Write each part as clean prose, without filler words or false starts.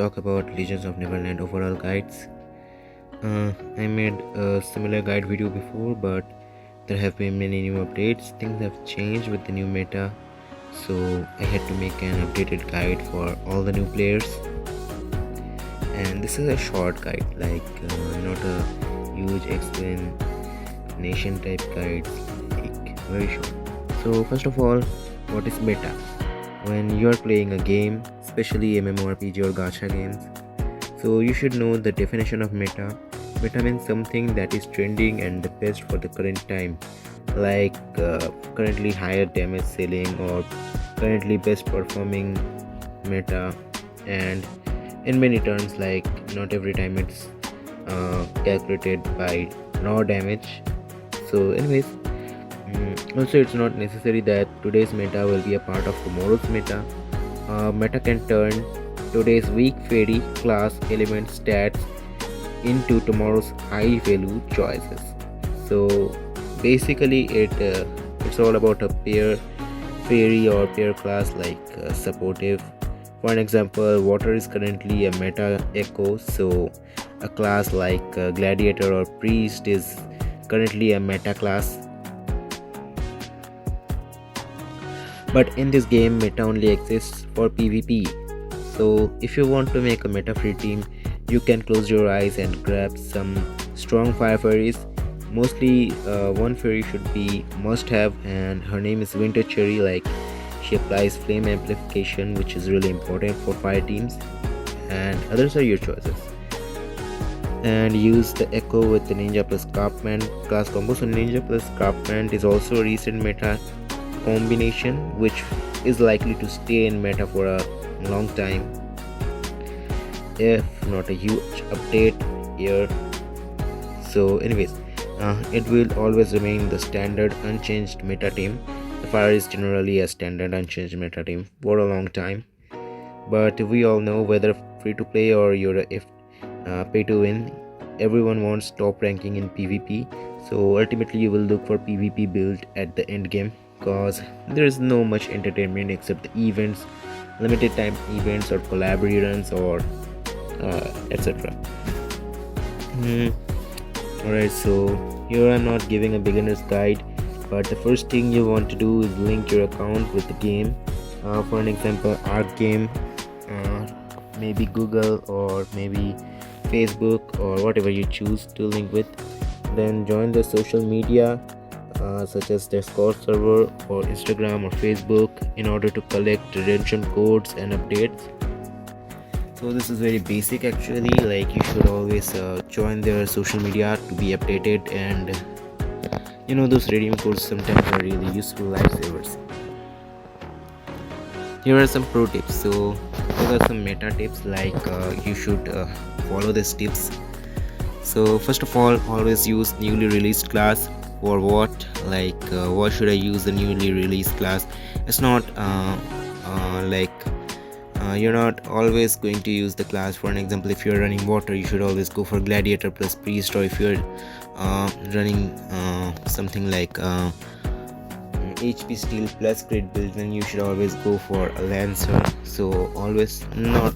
talk about Legends of Neverland overall guides. I made a similar guide video before, but there have been many new updates. Things have changed with the new meta, so I had to make an updated guide for all the new players. And this is a short guide, not a huge explanation type guide, like very short. So first of all, what is meta? When you are playing a game, especially MMORPG or gacha games, so you should know the definition of meta. Meta means something that is trending and the best for the current time, like currently higher damage ceiling or currently best performing meta. And in many terms, like not every time it's calculated by raw damage. So anyways, also it's not necessary that today's meta will be a part of tomorrow's meta. Meta can turn today's weak fairy class element stats into tomorrow's high value choices. So basically it's all about a pair fairy or pair class, like supportive. For an example, water is currently a meta echo, so a class like gladiator or priest is currently a meta class. But in this game, meta only exists for PvP. So if you want to make a meta free team, you can close your eyes and grab some strong fire fairies. Mostly one fairy should be must have, and her name is Winter Cherry. Like, she applies flame amplification, which is really important for fire teams, and others are your choices. And use the echo with the ninja plus craftsman class combo. So ninja plus craftsman is also a recent meta combination, which is likely to stay in meta for a long time, if not a huge update here. So anyways, it will always remain the standard unchanged meta team. The fire is generally a standard unchanged meta team for a long time, but we all know, whether free to play or you're if pay to win, everyone wants top ranking in PvP. So ultimately you will look for PvP build at the end game, because there is no much entertainment except the events, limited time events or collaborations or etc. Alright, so here I'm not giving a beginner's guide, but the first thing you want to do is link your account with the game. For an example, Arc game, maybe Google or maybe Facebook or whatever you choose to link with. Then join the social media such as Discord server or Instagram or Facebook in order to collect redemption codes and updates. So this is very basic actually, like you should always join their social media to be updated, and those redeem codes sometimes are really useful lifesavers. Here are some pro tips. So here are some meta tips, like you should follow these tips. So first of all, always use newly released class. For what? Like what should I use the newly released class? It's not you're not always going to use the class. For an example, if you're running water, you should always go for gladiator plus priest, or if you're running something like HP steel plus crit build, then you should always go for a lancer. So always not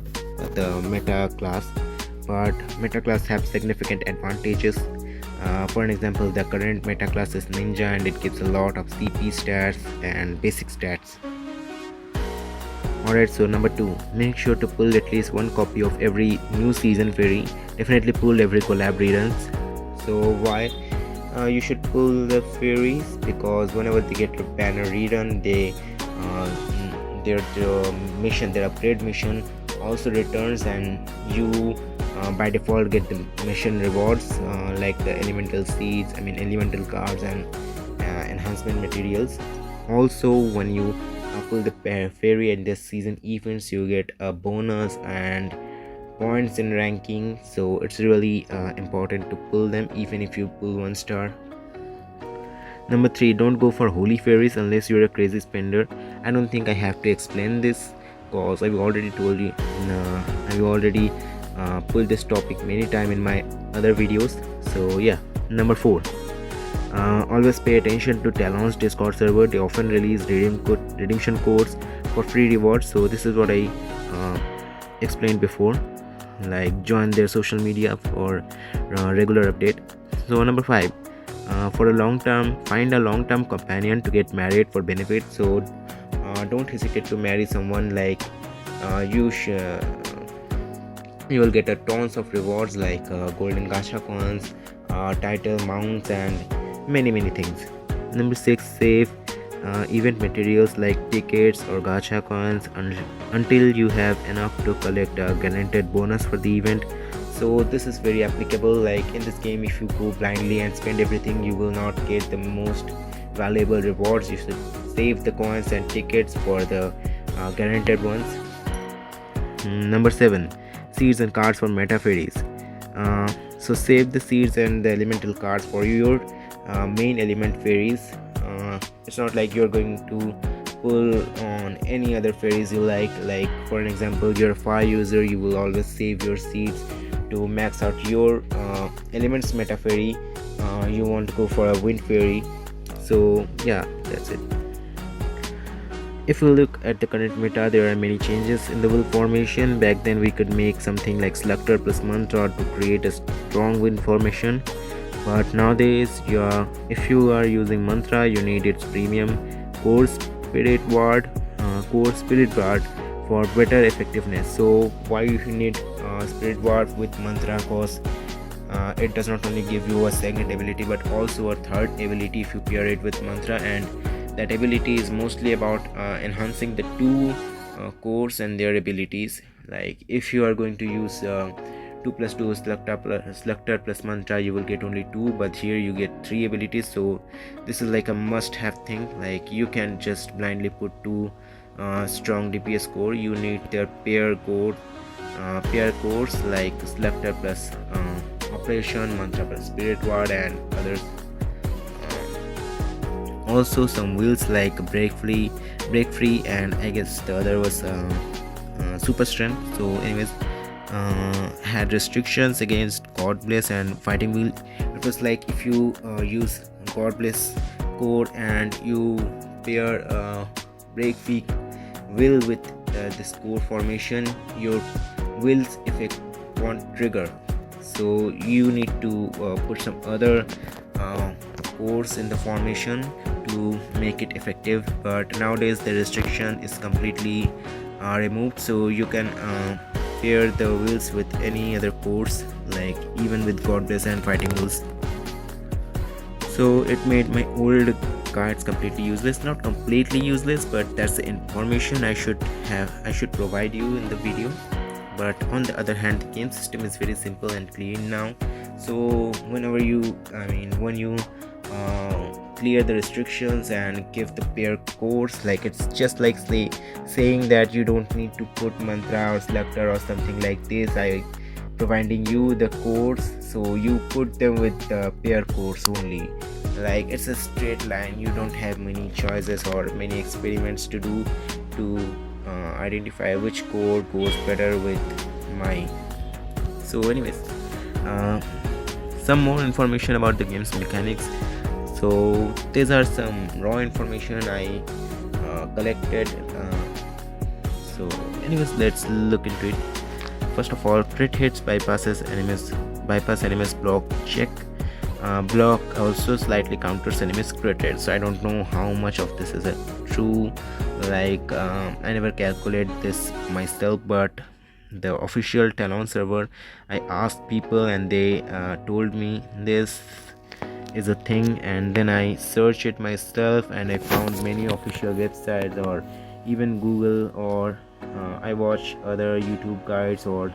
the meta class, but meta class have significant advantages. For an example, the current meta class is ninja, and it gives a lot of CP stats and basic stats. Alright, so number 2, make sure to pull at least one copy of every new season fairy. Definitely pull every collab reruns. So why you should pull the fairies? Because whenever they get a banner rerun, their mission, their upgrade mission also returns, and you by default get the mission rewards, like the elemental seeds, elemental cards and enhancement materials. Also, when you pull the fairy at this season events, you get a bonus and points in ranking. So it's really important to pull them, even if you pull 1 star. Number 3, don't go for holy fairies unless you're a crazy spender. I don't think I have to explain this, because I've already told you, I've already pulled this topic many times in my other videos. So yeah. Number 4, always pay attention to Talon's Discord server. They often release redemption codes for free rewards. So this is what I explained before. like join their social media for regular update. So number 5, for a long term, find a long term companion to get married for benefit. So don't hesitate to marry someone, like you will get a tons of rewards like golden gacha coins, title mounts, and many things. Number 6, save event materials like tickets or gacha coins until you have enough to collect a guaranteed bonus for the event. So this is very applicable, like in this game if you go blindly and spend everything, you will not get the most valuable rewards. You should save the coins and tickets for the guaranteed ones. Number 7, seeds and cards for meta fairies. So save the seeds and the elemental cards for your main element fairies. It's not like you're going to pull on any other fairies you like for an example, you're a fire user, you will always save your seeds to max out your elements meta fairy. You want to go for a wind fairy. So yeah, that's it. If you look at the current meta, there are many changes in the will formation. Back then we could make something like Slugter plus Mantra to create a strong wind formation, but nowadays if you are using Mantra, you need its premium core spirit ward for better effectiveness. So why you need spirit ward with Mantra? Because it does not only give you a second ability but also a third ability if you pair it with Mantra, and that ability is mostly about enhancing the two cores and their abilities. Like if you are going to use 2+2 Slugter plus Mantra, you will get only 2, but here you get 3 abilities. So this is like a must have thing. Like you can just blindly put 2 strong DPS core. You need their pair cores like Slugter plus Operation, Mantra plus Spirit Ward, and others. Also some wheels like break free, and I guess the other was super strength. So anyways, had restrictions against God Bless and Fighting Wheel. It was like if you use God Bless core and you pair break free will with this core formation, your will's effect won't trigger. So you need to put some other cores in the formation to make it effective, but nowadays the restriction is completely removed, so you can pair the wheels with any other cores, like even with God Bless and Fighting Wheels. So it made my old cards completely useless. Not completely useless, but that's the information I should provide you in the video. But on the other hand, the game system is very simple and clean now. So when you clear the restrictions and give the pair cores, like it's just like saying that you don't need to put Mantra or Slugter or something like this. I providing you the cores, so you put them with the pair cores only. Like it's a straight line. You don't have many choices or many experiments to do to identify which core goes better with mine. So anyways, some more information about the game's mechanics. So these are some raw information I collected. So anyways, let's look into it. First of all, crit hits bypass enemies block check. Block also slightly counters enemies crit hits. So I don't know how much of this is true. Like I never calculate this myself, but the official Talon server, I asked people and they told me this is a thing, and then I searched it myself and I found many official websites or even Google, or I watch other YouTube guides or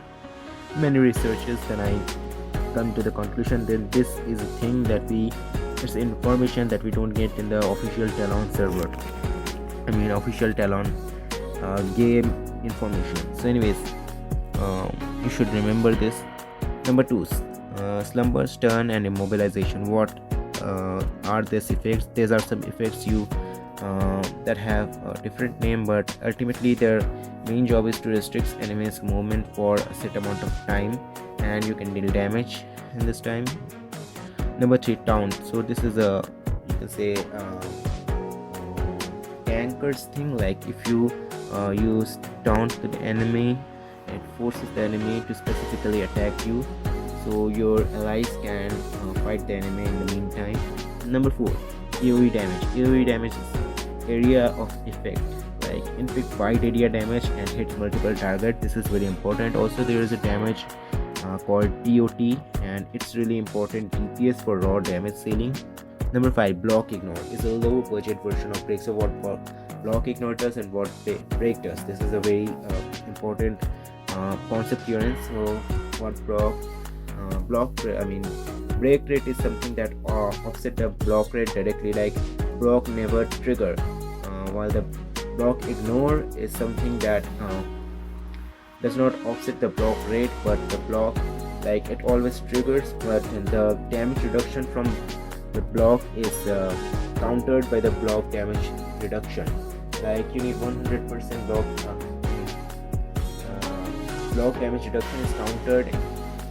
many researches. Then I come to the conclusion that this is a thing it's information that we don't get in the official Talon server. Official Talon game information. So anyways, you should remember this. Number 2, slumber, stun, and immobilization. What are these effects? These are some effects that have a different name, but ultimately their main job is to restrict enemies' movement for a set amount of time, and you can deal damage in this time. Number 3, taunt. So this is you can say tankers thing. Like if you use taunt to the enemy, it forces the enemy to specifically attack you, so your allies can fight the enemy in the meantime. Number 4, AoE damage. AoE damage is area of effect, like inflict wide area damage and hit multiple targets. This is very important. Also, there is a damage called TOT, and it's really important DPS for raw damage ceiling. Number 5, block ignore is a low budget version of break. So what block ignore does and what break does. This is a very important concept here. So what break rate is something that offset the block rate directly, like block never trigger, while the block ignore is something that does not offset the block rate, but the block, like, it always triggers, but the damage reduction from the block is countered by the block damage reduction. Like, you need 100% block damage reduction is countered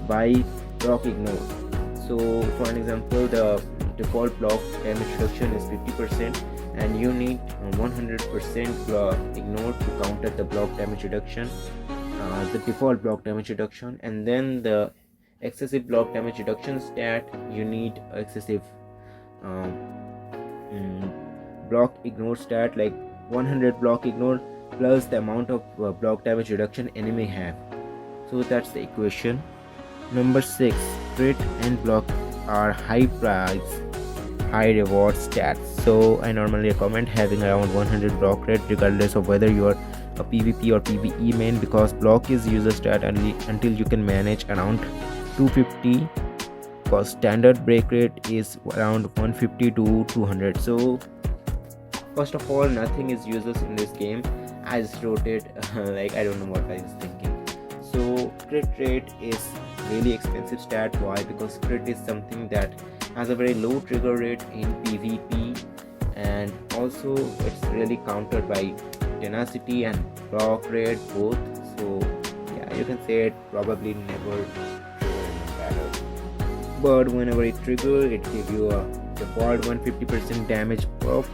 by block ignore. So for an example, the default block damage reduction is 50%, and you need 100% block ignore to counter the block damage reduction, the default block damage reduction. And then the excessive block damage reduction stat, you need excessive block ignore stat, like 100 block ignore plus the amount of block damage reduction enemy have. So that's the equation. Number 6, crit and block are high price, high reward stats. So I normally recommend having around 100 block rate regardless of whether you are a PvP or PvE main, because block is user stat only until you can manage around 250, because standard break rate is around 150 to 200. So first of all, nothing is useless in this game. I just wrote it like, I don't know what I was thinking. So crit rate is really expensive stat. Why? Because crit is something that has a very low trigger rate in PvP, and also it's really countered by tenacity and block rate both. So yeah, you can say it probably never trigger in a battle, but whenever it triggers, it gives you a default 150% damage buff,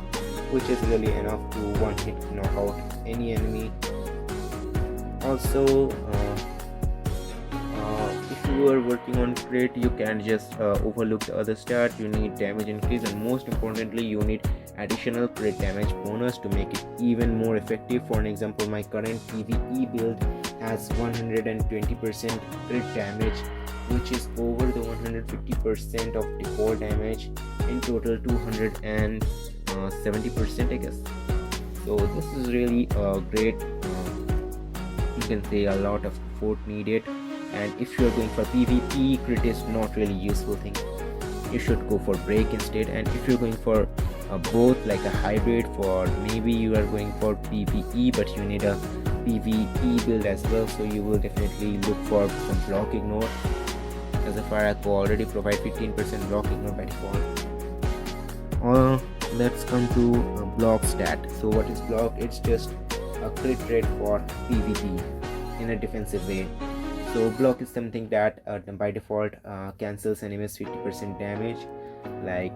which is really enough to one hit knock out any enemy. Also, if you are working on crit, you can just overlook the other stat. You need damage increase, and most importantly, you need additional crit damage bonus to make it even more effective. For an example, my current PvE build has 120% crit damage, which is over the 150% of default damage, in total 270%, I guess. So this is really a great, you can say, a lot of effort needed. And if you are going for PvP, crit is not really useful thing. You should go for break instead. And if you're going for both, like a hybrid, for maybe you are going for PvE but you need a PvE build as well, so you will definitely look for some block ignore, as a fire Aqua already provide 15% block ignore by default. Let's come to block stat. So what is block? It's just a crit rate for PvP in a defensive way. So block is something that by default cancels enemies 50% damage, like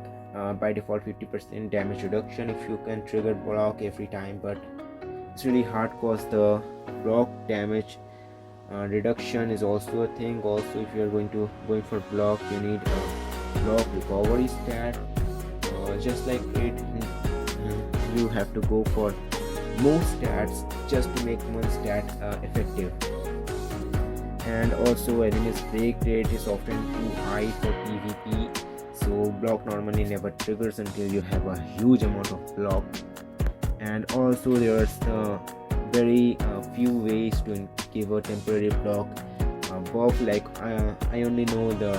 by default 50% damage reduction if you can trigger block every time, but it's really hard cause the block damage reduction is also a thing. Also, if you're going for block, you need a block recovery stat. Just like it, you have to go for most stats just to make one stat effective. And also, enemy's break rate is often too high for PvP, so block normally never triggers until you have a huge amount of block. And also, there's very few ways to give a temporary block buff. Like I only know the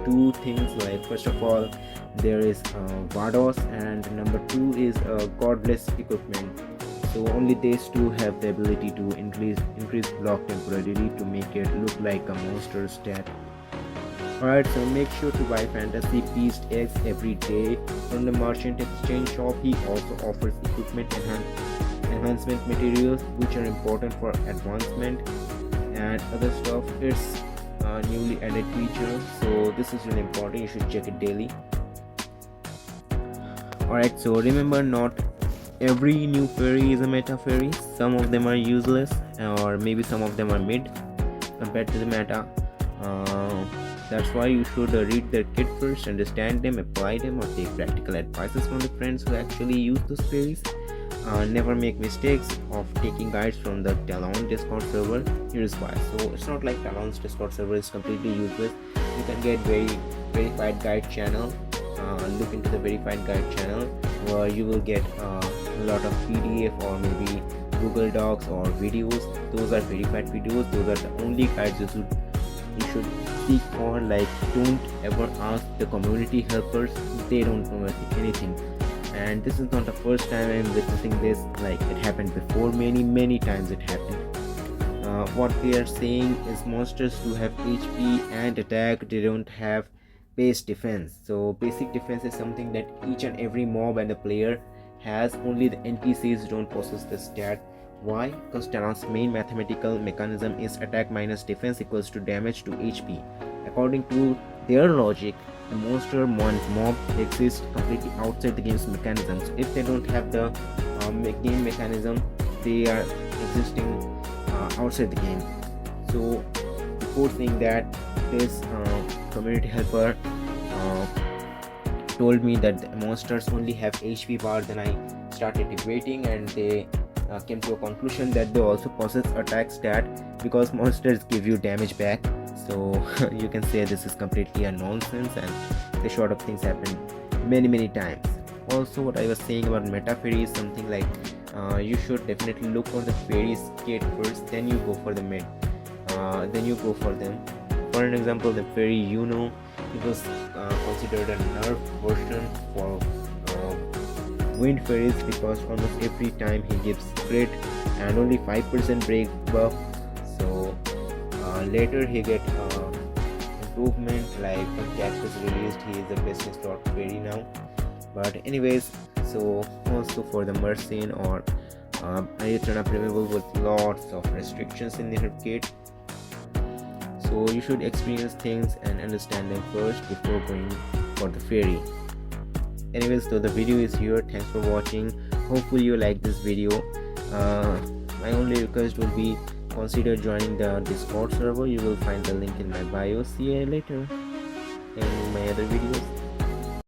two things. Like, first of all, there is Vados, and number 2 is Godless equipment. So only these two have the ability to increase block temporarily to make it look like a monster stat. Alright, so make sure to buy Fantasy Beast X every day from the Merchant Exchange shop. He also offers equipment enhancement materials which are important for advancement and other stuff. It's a newly added feature, so this is really important. You should check it daily. Alright, so remember, not every new fairy is a meta fairy. Some of them are useless, or maybe some of them are mid. compared to the meta. uh, that's why you should read their kit first, understand them, apply them, or take practical advices from the friends who actually use those fairies. Never make mistakes of taking guides from the Talon Discord server. Here's why. So it's not like Talon's Discord server is completely useless. You can get verified guide channel. Look into the verified guide channel where you will get a lot of PDF or maybe Google Docs or videos. Those are verified videos. Those are the only guides you should seek for. Like, don't ever ask the community helpers. They don't know anything. And this is not the first time I'm witnessing this. Like, it happened before, many times it happened. What we are saying is monsters who have HP and attack, they don't have base defense. So basic defense is something that each and every mob and the player has. Only the NPCs don't possess this stat. Why? Because Talon's main mathematical mechanism is attack minus defense equals to damage to HP. According to their logic, the monster mob exists completely outside the game's mechanisms. If they don't have the game mechanism, they are existing outside the game. So before saying that, this community helper told me that the monsters only have HP bar. Then I started debating, and they came to a conclusion that they also possess attack stat, because monsters give you damage back. So you can say this is completely a nonsense, and this sort of things happen many times. Also, what I was saying about meta fairy is something like you should definitely look for the fairies kit first, then you go for the mid, then you go for them. For an example, the fairy, it was considered a nerf version for wind fairies, because almost every time he gives crit and only 5% break buff. So later he get improvement, like when Cactus was released, he is the best in slot fairy now. But anyways, so also for the Mercin or Ayatana Primeval with lots of restrictions in their kit. So you should experience things and understand them first before going for the fairy. Anyways, so the video is here. Thanks for watching. Hopefully you like this video. My only request will be consider joining the Discord server. You will find the link in my bio. See you later in my other videos.